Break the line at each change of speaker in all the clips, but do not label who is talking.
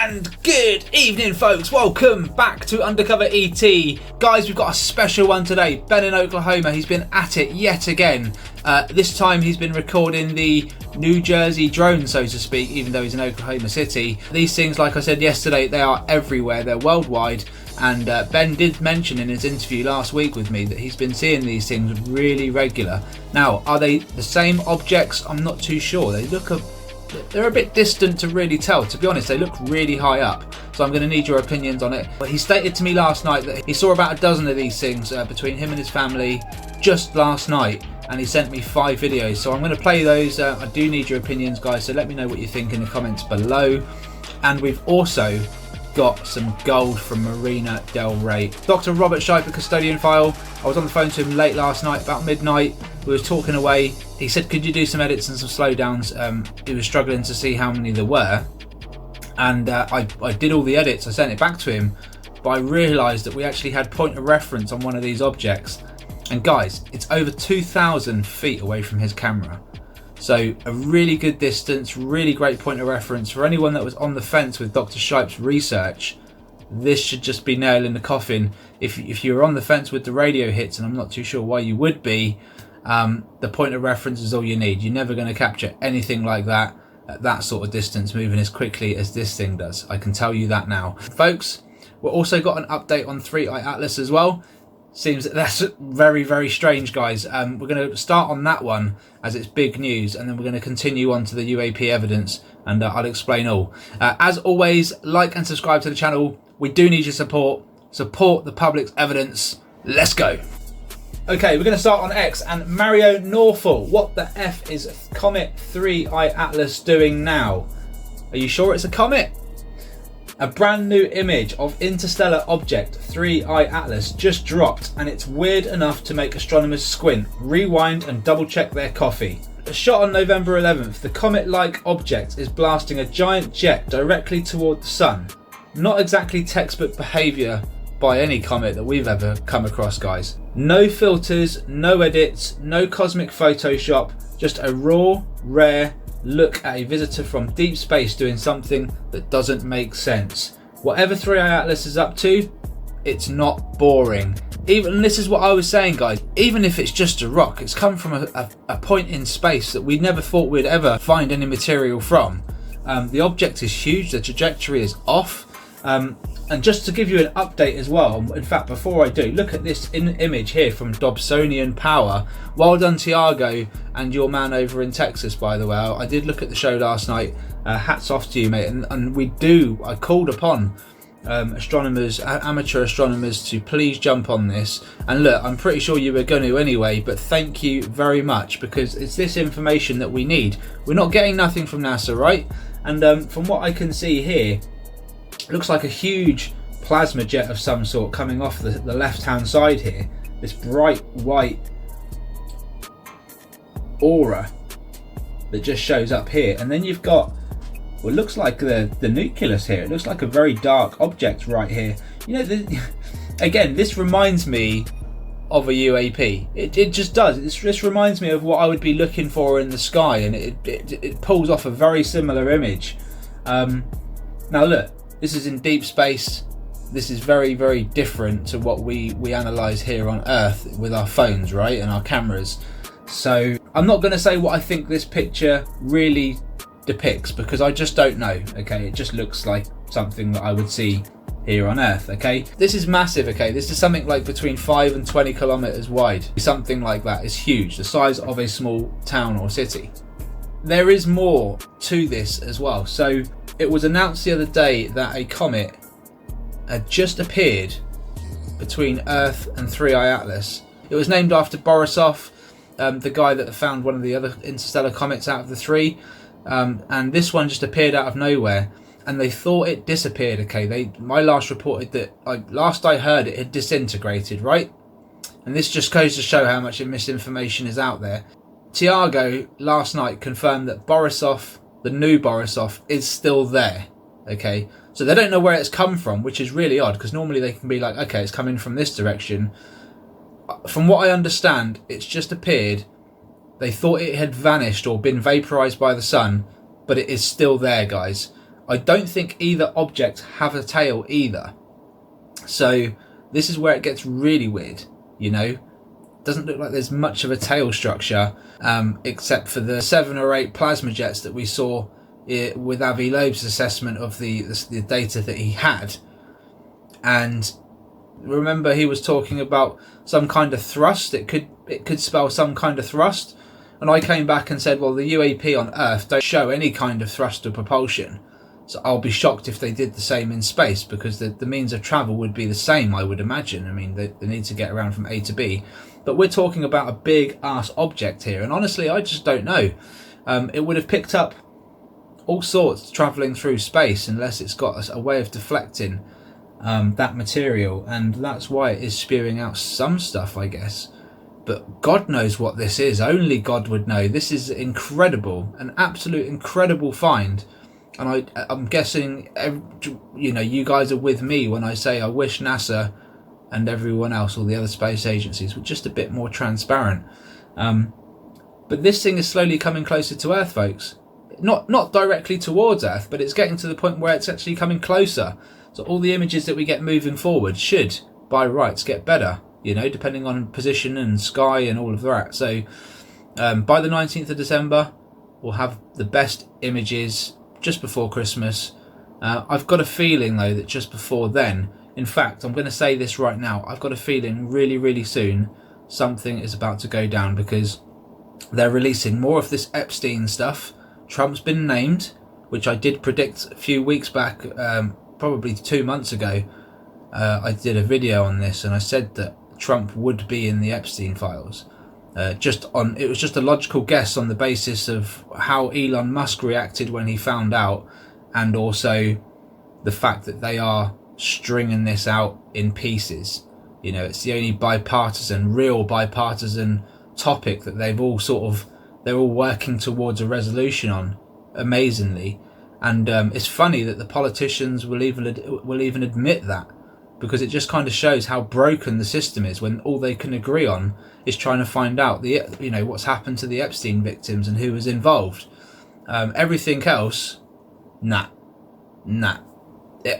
And good evening, folks. Welcome back to UndercoverET. Guys, we've got a special one today. Ben in Oklahoma, he's been at it yet again. This time he's been recording the New Jersey drone, so to speak, even though he's in Oklahoma City. These things, like I said yesterday, they are everywhere. They're worldwide. And Ben did mention in his interview last week with me that he's been seeing these things really regular. Now, are they the same objects? I'm not too sure. They're a bit distant to really tell. To be honest, they look really high up. So I'm going to need your opinions on it. But he stated to me last night that he saw about a dozen of these things between him and his family just last night. And he sent me 5 videos. So I'm going to play those. I do need your opinions, guys. So let me know what you think in the comments below. And we've also got some gold from Marina Del Rey. Dr. Robert Shipe, custodian file. I was on the phone to him late last night, about midnight. We were talking away. He said, could you do some edits and some slowdowns? He was struggling to see how many there were. And I did all the edits. I sent it back to him. But I realised that we actually had point of reference on one of these objects. And guys, it's over 2,000 feet away from his camera. So a really good distance, really great point of reference. For anyone that was on the fence with Dr. Shipe's research, this should just be nail in the coffin. If you were on the fence with the radio hits, and I'm not too sure why you would be, the point of reference is all you need. You're never going to capture anything like that at that sort of distance, moving as quickly as this thing does. I can tell you that now. Folks, we've also got an update on 3i Atlas as well. Seems that that's very, very strange, guys. We're going to start on that one as it's big news, and then we're going to continue on to the UAP evidence, and I'll explain all. As always, like and subscribe to the channel. We do need your support. Support the public's evidence. Let's go. Okay, we're going to start on X and Mario Norfolk. What the F is Comet 3i Atlas doing now? Are you sure it's a comet? A brand new image of interstellar object 3i Atlas just dropped, and it's weird enough to make astronomers squint, rewind and double check their coffee. A shot on November 11th, the comet-like object is blasting a giant jet directly toward the sun. Not exactly textbook behaviour by any comet that we've ever come across, guys. No filters, no edits, no cosmic Photoshop, just a raw, rare look at a visitor from deep space doing something that doesn't make sense. Whatever 3i Atlas is up to, it's not boring. Even this is what I was saying, guys. Even if it's just a rock, it's come from a point in space that we never thought we'd ever find any material from. The object is huge. The trajectory is off. And just to give you an update as well, in fact, before I do, look at this image here from Dobsonian Power. Well done, Tiago, and your man over in Texas, by the way. I did look at the show last night. Hats off to you, mate. And I called upon astronomers, amateur astronomers, to please jump on this. And look, I'm pretty sure you were going to anyway, but thank you very much, because it's this information that we need. We're not getting nothing from NASA, right? And from what I can see here, looks like a huge plasma jet of some sort coming off the left hand side here. This bright white aura that just shows up here, and then you've got what looks like the nucleus here. It looks like a very dark object right here. You know, again, this reminds me of a UAP. It just does. This reminds me of what I would be looking for in the sky, and it pulls off a very similar image. Now look, this is in deep space. This is very, very different to what we analyze here on Earth with our phones, right, and our cameras. So I'm not going to say what I think this picture really depicts, because I just don't know. Okay, it just looks like something that I would see here on Earth. Okay, this is massive. Okay, this is something like between 5 and 20 kilometers wide. Something like that is huge, the size of a small town or city. There is more to this as well. So it was announced the other day that a comet had just appeared between Earth and 3i Atlas. It was named after Borisov, the guy that found one of the other interstellar comets out of the 3. And this one just appeared out of nowhere, and they thought it disappeared. Okay, my last reported that, last I heard, it had disintegrated, right? And this just goes to show how much misinformation is out there. Tiago last night confirmed that Borisov, the new Borisov, is still there. Okay, so they don't know where it's come from, which is really odd, because normally they can be like, okay, it's coming from this direction. From what I understand, it's just appeared. They thought it had vanished or been vaporized by the sun, but it is still there, guys. I don't think either object have a tail either. So this is where it gets really weird, you know. Doesn't look like there's much of a tail structure, except for the 7 or 8 plasma jets that we saw with Avi Loeb's assessment of the data that he had. And remember, he was talking about some kind of thrust. It could spell some kind of thrust. And I came back and said, well, the UAP on Earth don't show any kind of thrust or propulsion. So I'll be shocked if they did the same in space, because the means of travel would be the same, I would imagine. I mean, they need to get around from A to B. But we're talking about a big ass object here. And honestly, I just don't know. It would have picked up all sorts travelling through space, unless it's got a way of deflecting that material. And that's why it is spewing out some stuff, I guess. But God knows what this is. Only God would know. This is incredible. An absolute incredible find. And I'm guessing, you know, you guys are with me when I say I wish NASA and everyone else, all the other space agencies, were just a bit more transparent. But this thing is slowly coming closer to Earth, folks. Not directly towards Earth, but it's getting to the point where it's actually coming closer. So all the images that we get moving forward should, by rights, get better, you know, depending on position and sky and all of that. So by the 19th of December, we'll have the best images just before Christmas. I've got a feeling, though, that just before then, in fact, I'm going to say this right now, I've got a feeling really, really soon something is about to go down, because they're releasing more of this Epstein stuff. Trump's been named, which I did predict a few weeks back, probably 2 months ago. I did a video on this, and I said that Trump would be in the Epstein files. It was just a logical guess on the basis of how Elon Musk reacted when he found out, and also the fact that they are stringing this out in pieces. You know, it's the only real bipartisan topic that they're all working towards a resolution on, amazingly. And it's funny that the politicians will even admit that, because it just kind of shows how broken the system is when all they can agree on is trying to find out what's happened to the Epstein victims and who was involved. Everything else, nah.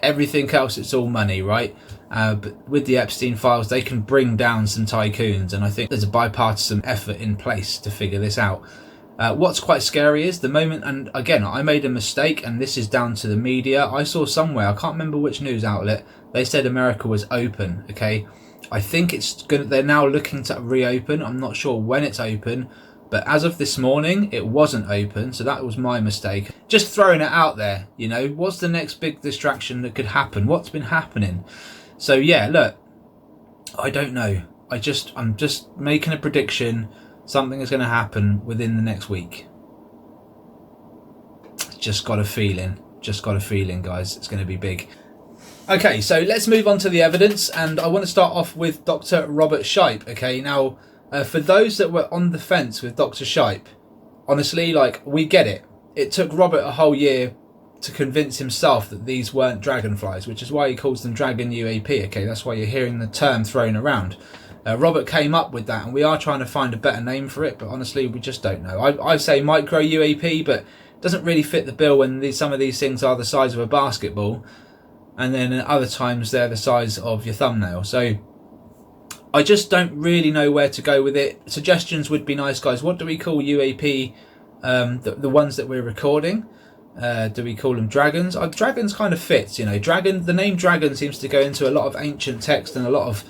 Everything else, it's all money, right? But with the Epstein files, they can bring down some tycoons, and I think there's a bipartisan effort in place to figure this out. What's quite scary is the moment, and again, I made a mistake, and this is down to the media. I saw somewhere, I can't remember which news outlet, they said America was open, okay? I think they're now looking to reopen. I'm not sure when it's open, but as of this morning, it wasn't open, so that was my mistake. Just throwing it out there, you know, what's the next big distraction that could happen? What's been happening? So yeah, look, I don't know. I'm just making a prediction. Something is going to happen within the next week. Just got a feeling, guys. It's going to be big. Okay, so let's move on to the evidence, and I want to start off with Dr. Robert Shipe. Okay, now, for those that were on the fence with Dr. Shipe, honestly, we get it. It took Robert a whole year to convince himself that these weren't dragonflies, which is why he calls them dragon UAP. Okay, that's why you're hearing the term thrown around. Robert came up with that, and we are trying to find a better name for it, but honestly, we just don't know. I say micro UAP, but it doesn't really fit the bill when some of these things are the size of a basketball, and then at other times they're the size of your thumbnail. So I just don't really know where to go with it. Suggestions would be nice, guys. What do we call UAP, the ones that we're recording? Do we call them dragons? Dragons kind of fits, you know. The name dragon seems to go into a lot of ancient text and a lot of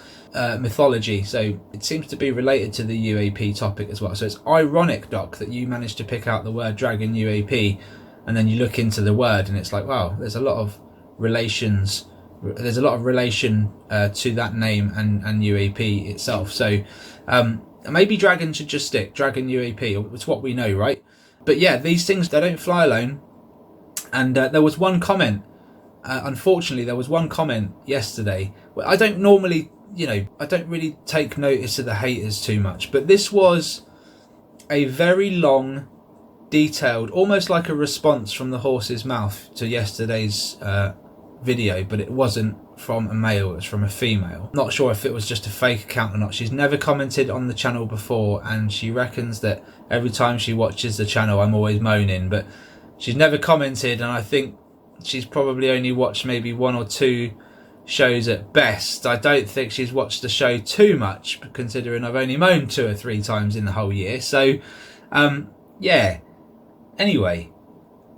mythology, so it seems to be related to the UAP topic as well. So it's ironic, Doc, that you managed to pick out the word dragon UAP, and then you look into the word and it's like, wow, there's a lot of relation to that name and UAP itself. So maybe dragon should just stick, dragon UAP. It's what we know, right? But yeah, these things, they don't fly alone. And there was one comment, unfortunately there was one comment yesterday. I don't normally, I don't really take notice of the haters too much, but this was a very long, detailed, almost like a response from the horse's mouth to yesterday's video, but it wasn't from a male, it was from a female. Not sure if it was just a fake account or not. She's never commented on the channel before, and she reckons that every time she watches the channel I'm always moaning, but she's never commented, and I think she's probably only watched maybe 1 or 2 shows at best. I don't think she's watched the show too much, considering I've only moaned 2 or 3 times in the whole year. So yeah, anyway,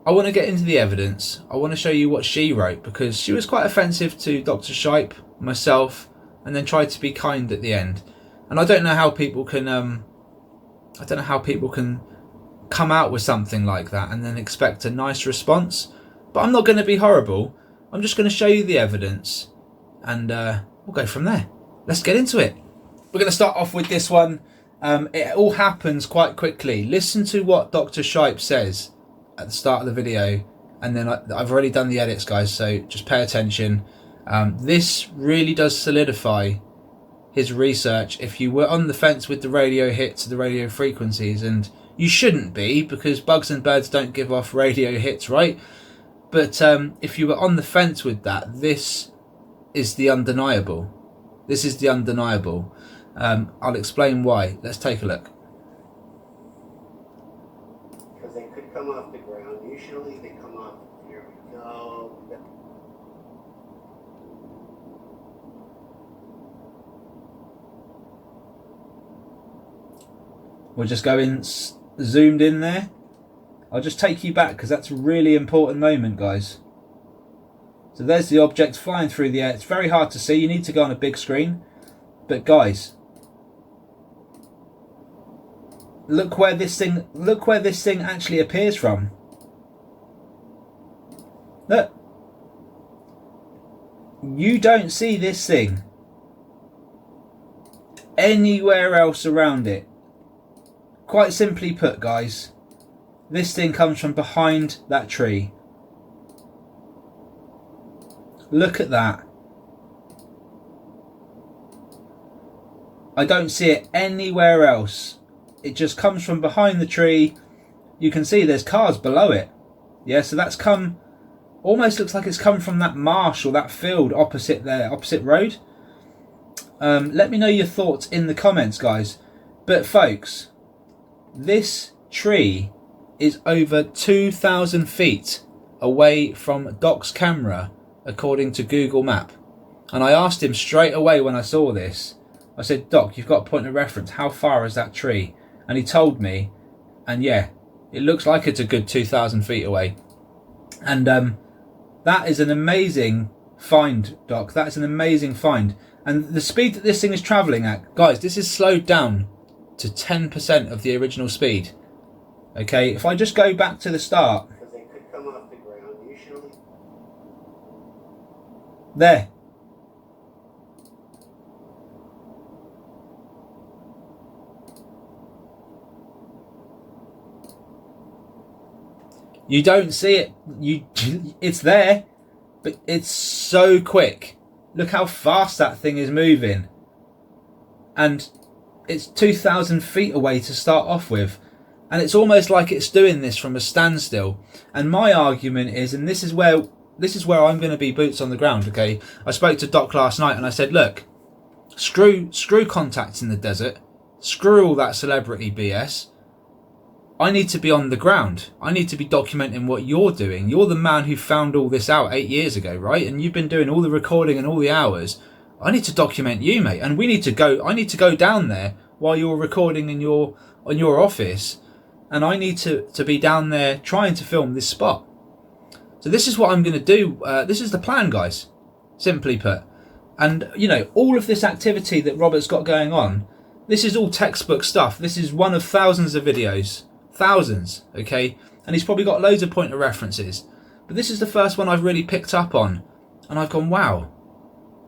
I want to get into the evidence. I want to show you what she wrote, because she was quite offensive to Dr. Shipe, myself, and then tried to be kind at the end. And I don't know how people can come out with something like that and then expect a nice response. But I'm not going to be horrible. I'm just going to show you the evidence, and we'll go from there. Let's get into it. We're going to start off with this one. It all happens quite quickly. Listen to what Dr. Shipe says at the start of the video, and then I've already done the edits, guys, so just pay attention. This really does solidify his research. If you were on the fence with the radio hits, the radio frequencies, and you shouldn't be, because bugs and birds don't give off radio hits, right? But if you were on the fence with that, this is the undeniable. This is the undeniable. I'll explain why. Let's take a look.
Because they could come off the ground. Usually they come off. Here we go.
We'll just go in zoomed in there. I'll just take you back, because that's a really important moment, guys. So there's the object flying through the air. It's very hard to see. You need to go on a big screen. But guys, look where this thing actually appears from. Look. You don't see this thing anywhere else around it. Quite simply put, guys, this thing comes from behind that tree. Look at that. I don't see it anywhere else. It just comes from behind the tree. You can see there's cars below it. Yeah, so that's come, almost looks like it's come from that marsh or that field opposite there, opposite road. Let me know your thoughts in the comments, guys. But folks, this tree is over 2,000 feet away from Doc's camera, according to Google Map. And I asked him straight away when I saw this, I said, Doc, you've got a point of reference. How far is that tree? And he told me, and yeah, it looks like it's a good 2,000 feet away. And that is an amazing find, Doc. That is an amazing find. And the speed that this thing is travelling at, guys, this is slowed down to 10% of the original speed. Okay, if I just go back to the start.
Because they could come off the ground usually.
There. You don't see it. It's there, but it's so quick. Look how fast that thing is moving. And it's 2,000 feet away to start off with. And it's almost like it's doing this from a standstill. And my argument is, and this is where I'm going to be boots on the ground, okay? I spoke to Doc last night and I said, look, screw contacts in the desert. Screw all that celebrity BS. I need to be on the ground. I need to be documenting what you're doing. You're the man who found all this out 8 years ago, right? And you've been doing all the recording and all the hours. I need to document you, mate. And I need to go down there while you're recording in your office. And I need to be down there trying to film this spot. So this is what I'm going to do. This is the plan, guys. Simply put. And, you know, all of this activity that Robert's got going on, this is all textbook stuff. This is one of thousands of videos. Thousands, okay? And he's probably got loads of point of references. But this is the first one I've really picked up on. And I've gone, wow.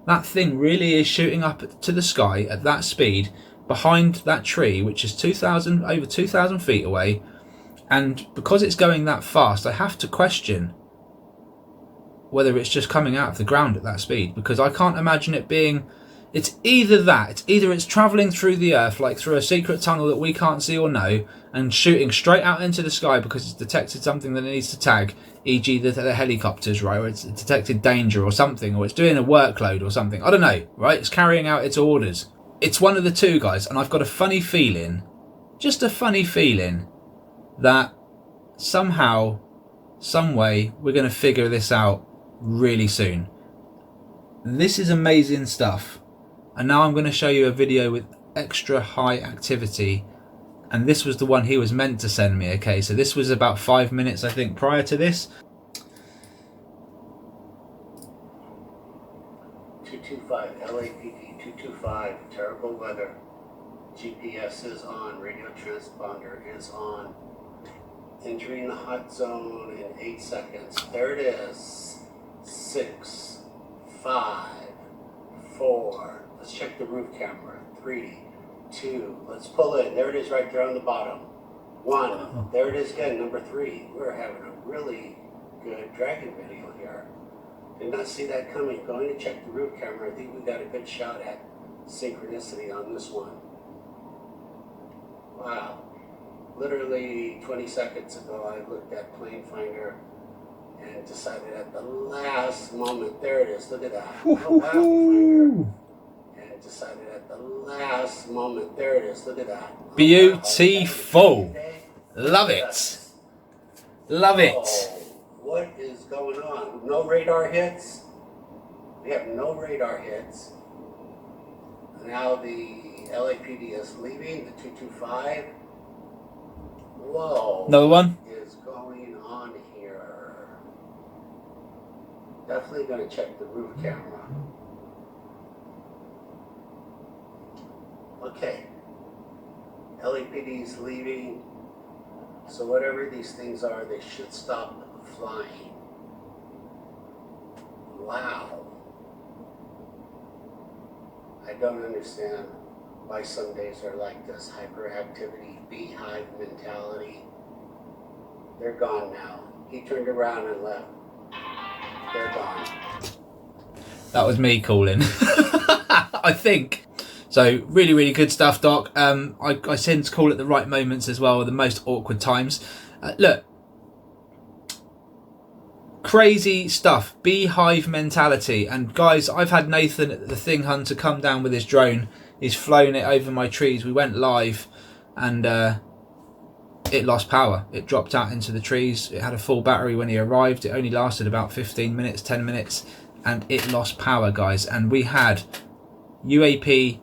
That thing really is shooting up to the sky at that speed behind that tree, which is over 2,000 feet away. And because it's going that fast, I have to question whether it's just coming out of the ground at that speed, because I can't imagine it being... It's either it's travelling through the earth, like through a secret tunnel that we can't see or know, and shooting straight out into the sky because it's detected something that it needs to tag, e.g. the helicopters, right, or it's detected danger or something, or it's doing a workload or something. I don't know, right? It's carrying out its orders. It's one of the two, guys, and I've got a funny feeling, just a funny feeling, that somehow some way, we're going to figure this out really soon. This is amazing stuff. And now I'm going to show you a video with extra high activity. And this was the one he was meant to send me, okay? So this was about 5 minutes, I think, prior to this.
225, LAPD 225, terrible weather. GPS is on, radio transponder is on. Entering the hot zone in 8 seconds. There it is. 6, 5, 4. Let's check the roof camera. 3, 2. Let's pull in. There it is right there on the bottom. 1. There it is again, number 3. We're having a really good dragon video here. Did not see that coming. Going to check the roof camera. I think we got a good shot at synchronicity on this one. Wow. Literally 20 seconds ago, I looked at Plane Finder and decided at the last moment, there it is, look at that. Oh, wow, Finder. And decided at the last moment, there it is, look at that. Oh,
beautiful. Love it. Love it.
Oh, what is going on? No radar hits. We have no radar hits. Now the LAPD is leaving, the 225. Whoa.
Another one?
What is going on here? Definitely going to check the roof camera. Okay. LAPD is leaving. So whatever these things are, they should stop flying. Wow. I don't understand why some days are like this. Hyperactivity, beehive mentality. They're gone now. He turned around and left. They're gone.
That was me calling. I think. So really, really good stuff, Doc. I tend to call at the right moments as well, the most awkward times. Look. Crazy stuff. Beehive mentality. And guys, I've had Nathan, the Thing Hunter, come down with his drone. He's flown it over my trees. We went live and it lost power. It dropped out into the trees. It had a full battery when he arrived. It only lasted about 15 minutes, 10 minutes, and it lost power, guys. And we had UAP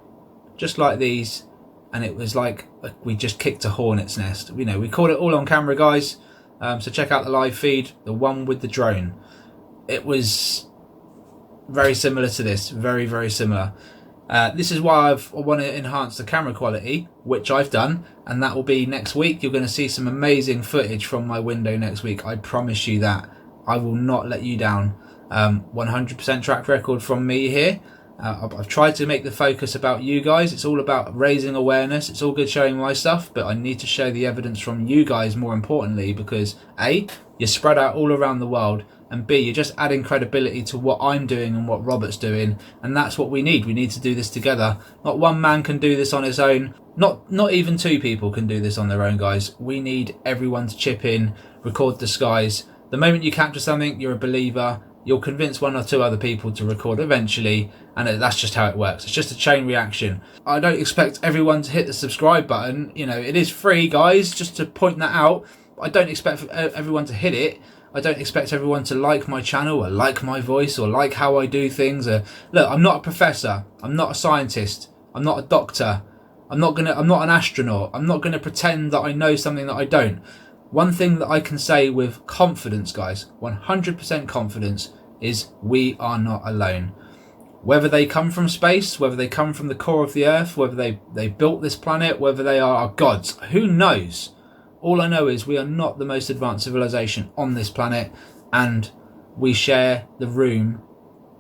just like these, and it was like we just kicked a hornet's nest. You know, we caught it all on camera, guys. So check out the live feed, the one with the drone. It was very similar to this, very, very similar. This is why I want to enhance the camera quality, which I've done, and that will be next week. You're going to see some amazing footage from my window next week. I promise you that. I will not let you down. 100% track record from me here. I've tried to make the focus about you guys. It's all about raising awareness. It's all good showing my stuff, but I need to show the evidence from you guys more importantly, because A, you're spread out all around the world, and B, you're just adding credibility to what I'm doing and what Robert's doing, and that's what we need. We need to do this together. Not one man can do this on his own. Not even two people can do this on their own, guys. We need everyone to chip in, record the skies. The moment you capture something, you're a believer. You'll convince one or two other people to record eventually, and that's just how it works. It's just a chain reaction. I don't expect everyone to hit the subscribe button. You know, it is free, guys, just to point that out. I don't expect everyone to hit it. I don't expect everyone to like my channel or like my voice or like how I do things. Look, I'm not a professor. I'm not a scientist. I'm not a doctor. I'm not an astronaut. I'm not gonna pretend that I know something that I don't. One thing that I can say with confidence, guys, 100% confidence, is we are not alone. Whether they come from space, whether they come from the core of the earth, whether they built this planet, whether they are gods, who knows? All I know is we are not the most advanced civilization on this planet, and we share the room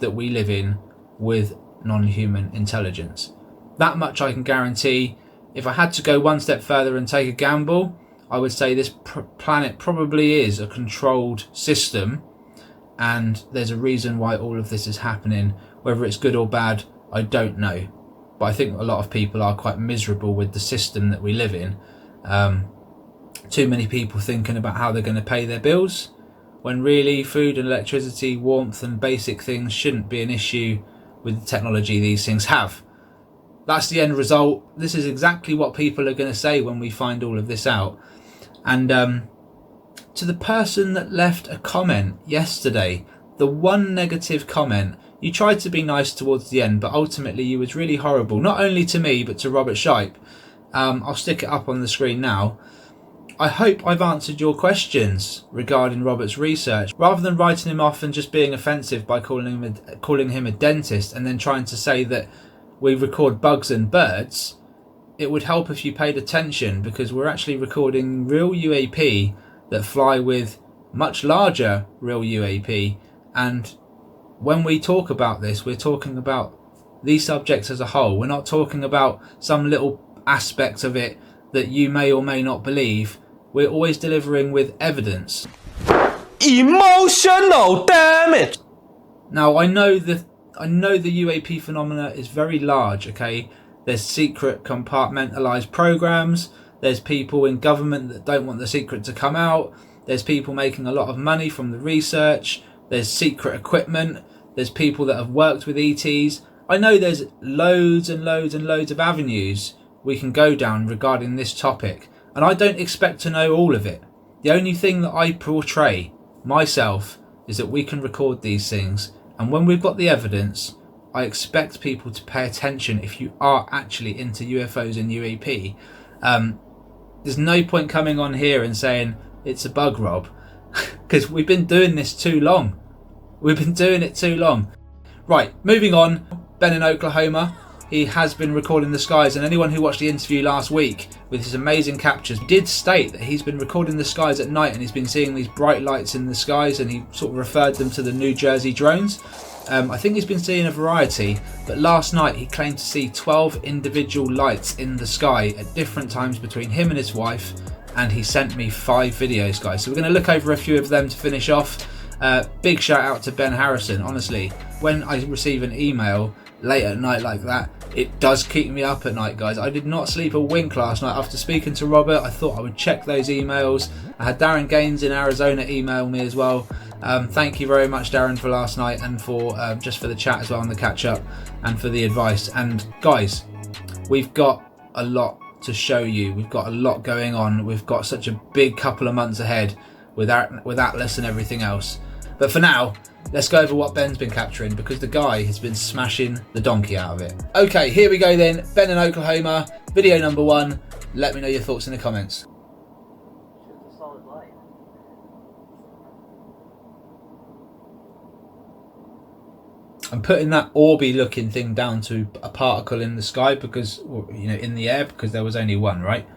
that we live in with non-human intelligence. That much I can guarantee. If I had to go one step further and take a gamble, I would say this planet probably is a controlled system, and there's a reason why all of this is happening. Whether it's good or bad, I don't know. But I think a lot of people are quite miserable with the system that we live in. Too many people thinking about how they're going to pay their bills, when really food and electricity, warmth and basic things shouldn't be an issue with the technology these things have. That's the end result. This is exactly what people are going to say when we find all of this out. And to the person that left a comment yesterday, the one negative comment, you tried to be nice towards the end, but ultimately you was really horrible, not only to me, but to Robert Shipe. I'll stick it up on the screen now. I hope I've answered your questions regarding Robert's research. Rather than writing him off and just being offensive by calling him a dentist and then trying to say that we record bugs and birds, it would help if you paid attention, because we're actually recording real UAP that fly with much larger real UAP. And when we talk about this, we're talking about these subjects as a whole. We're not talking about some little aspect of it that you may or may not believe. We're always delivering with evidence.
Emotional damage.
Now, I know the UAP phenomena is very large, okay? There's secret compartmentalized programs. There's people in government that don't want the secret to come out. There's people making a lot of money from the research. There's secret equipment. There's people that have worked with ETs. I know there's loads and loads and loads of avenues we can go down regarding this topic, and I don't expect to know all of it. The only thing that I portray myself is that we can record these things, and when we've got the evidence, I expect people to pay attention if you are actually into UFOs and UAP. There's no point coming on here and saying it's a bug, Rob, because we've been doing this too long. We've been doing it too long. Right, moving on. Ben in Oklahoma. He has been recording the skies, and anyone who watched the interview last week with his amazing captures did state that he's been recording the skies at night and he's been seeing these bright lights in the skies, and he sort of referred them to the New Jersey drones. I think he's been seeing a variety, but last night he claimed to see 12 individual lights in the sky at different times between him and his wife, and he sent me 5 videos, guys. So we're going to look over a few of them to finish off. Big shout out to Ben Harrison. Honestly, when I receive an email late at night like that, it does keep me up at night, guys. I did not sleep a wink last night after speaking to Robert. I thought I would check those emails. I had Darren Gaines in Arizona email me as well. Thank you very much, Darren, for last night, and for just for the chat as well, and the catch up, and for the advice. And guys, we've got a lot to show you. We've got a lot going on. We've got such a big couple of months ahead with Atlas and everything else. But for now, let's go over what Ben's been capturing, because the guy has been smashing the donkey out of it. Okay, here we go then. Ben in Oklahoma, video number 1. Let me know your thoughts in the comments. I'm putting that orby looking thing down to a particle in the sky, because, or, you know, in the air, because there was only one, right?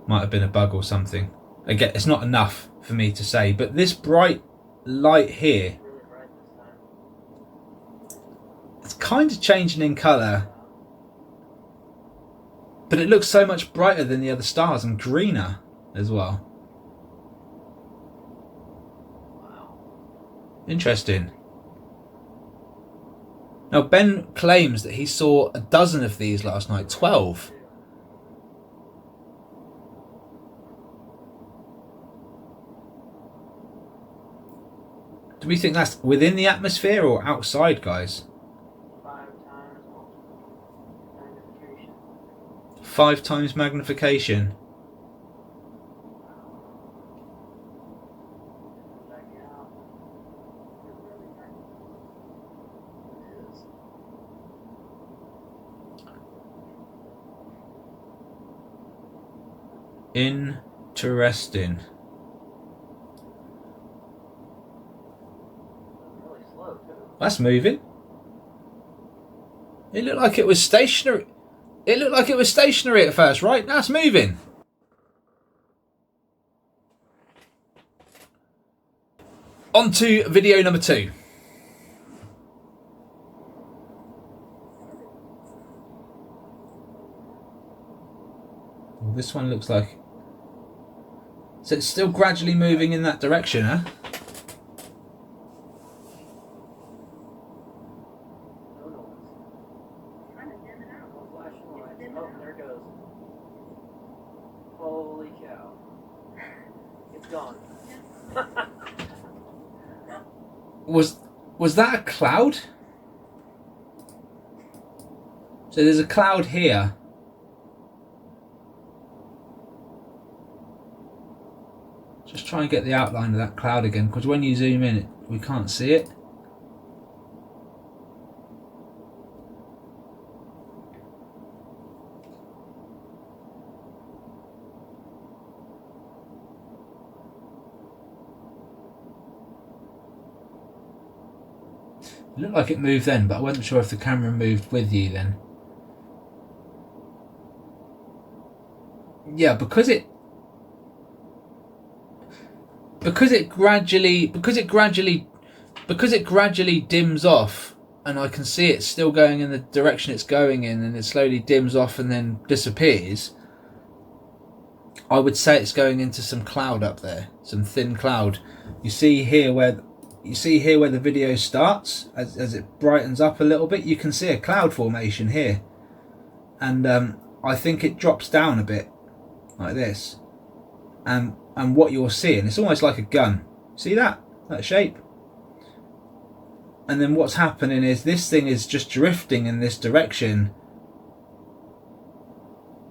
Might have been a bug or something. Again, it's not enough for me to say, but this bright light here, it's kind of changing in colour, but it looks so much brighter than the other stars and greener as well. Interesting. Now, Ben claims that he saw a dozen of these last night, 12. Do we think that's within the atmosphere or outside, guys? 5 times magnification. Interesting. That's moving. It looked like it was stationary. It looked like it was stationary at first, right? Now it's moving. On to video number 2. Well, this one looks like... So it's still gradually moving in that direction, huh?
Holy cow. It's gone.
Was that a cloud? So there's a cloud here. Just try and get the outline of that cloud again, because when you zoom in, we can't see it. It looked like it moved then, but I wasn't sure if the camera moved with you then. Yeah, because it gradually dims off, and I can see it still going in the direction it's going in, and it slowly dims off and then disappears. I would say it's going into some cloud up there, some thin cloud. You see here where the video starts, as it brightens up a little bit, you can see a cloud formation here, and I think it drops down a bit like this, and what you're seeing, it's almost like a gun. See that shape? And then what's happening is this thing is just drifting in this direction.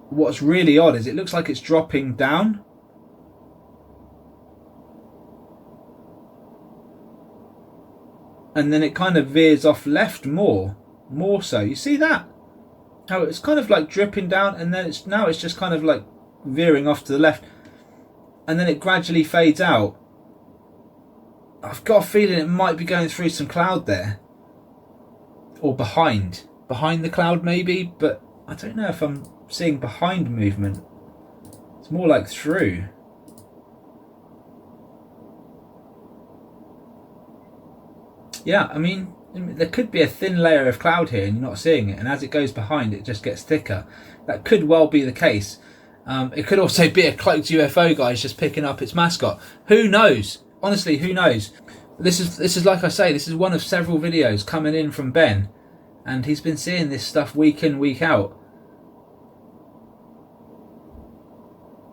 What's really odd is it looks like it's dropping down, and then it kind of veers off left more so. You see that? How it's kind of like dripping down, and then it's just kind of like veering off to the left, and then it gradually fades out. I've got a feeling it might be going through some cloud there, or behind the cloud maybe, but I don't know if I'm seeing behind movement. It's more like through. Yeah, I mean, there could be a thin layer of cloud here and you're not seeing it, and as it goes behind it just gets thicker. That could well be the case. It could also be a cloaked UFO, guys, just picking up its mascot. Who knows? Honestly, who knows? This is like I say, this is one of several videos coming in from Ben, and he's been seeing this stuff week in, week out.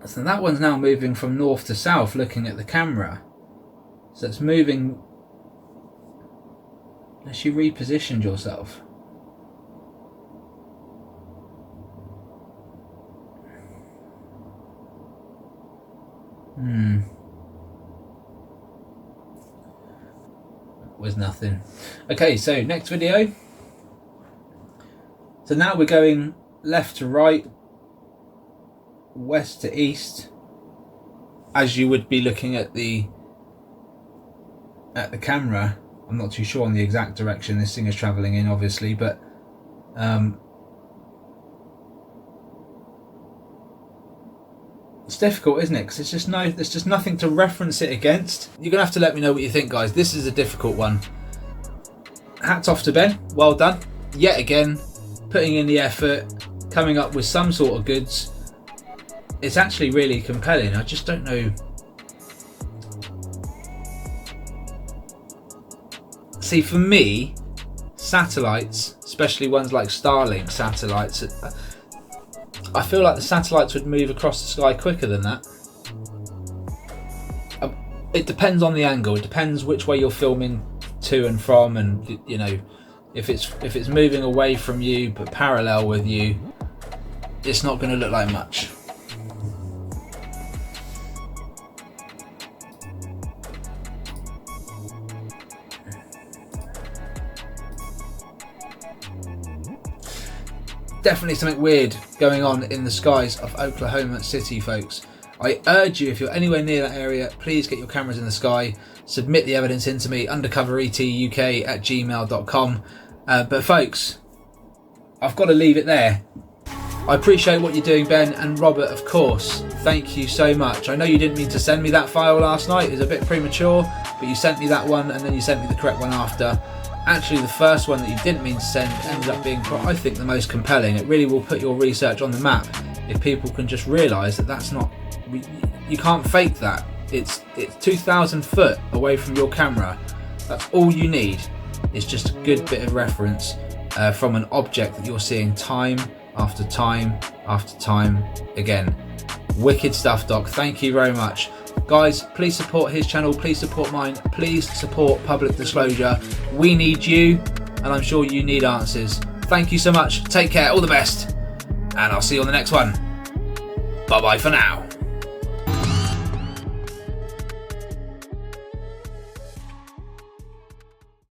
So that one's now moving from north to south, looking at the camera. So it's moving. Unless you repositioned yourself. Was nothing. Okay, so next video. So now we're going left to right, west to east, as you would be looking at the camera. I'm not too sure on the exact direction this thing is travelling in, obviously, but it's difficult, isn't it? Because there's just nothing to reference it against. You're gonna have to let me know what you think, guys. This is a difficult one. Hats off to Ben. Well done. Yet again, putting in the effort, coming up with some sort of goods. It's actually really compelling. I just don't know. See, for me, satellites, especially ones like Starlink satellites, I feel like the satellites would move across the sky quicker than that. It depends on the angle. It depends which way you're filming to and from, and you know, if it's moving away from you but parallel with you, it's not going to look like much. Definitely something weird going on in the skies of Oklahoma City, folks. I urge you, if you're anywhere near that area, please get your cameras in the sky, submit the evidence into me, undercoveretuk@gmail.com. But folks, I've got to leave it there. I appreciate what you're doing, Ben, and Robert, of course. Thank you so much. I know you didn't mean to send me that file last night. It was a bit premature, but you sent me that one, and then you sent me the correct one after. Actually, the first one that you didn't mean to send ended up being, I think, the most compelling. It really will put your research on the map if people can just realise that that's not... You can't fake that. It's 2,000 foot away from your camera. That's all you need. It's just a good bit of reference from an object that you're seeing time after time after time again. Wicked stuff, Doc. Thank you very much. Guys, please support his channel, please support mine, please support Public Disclosure. We need you, and I'm sure you need answers. Thank you so much, take care, all the best, and I'll see you on the next one. Bye bye for now.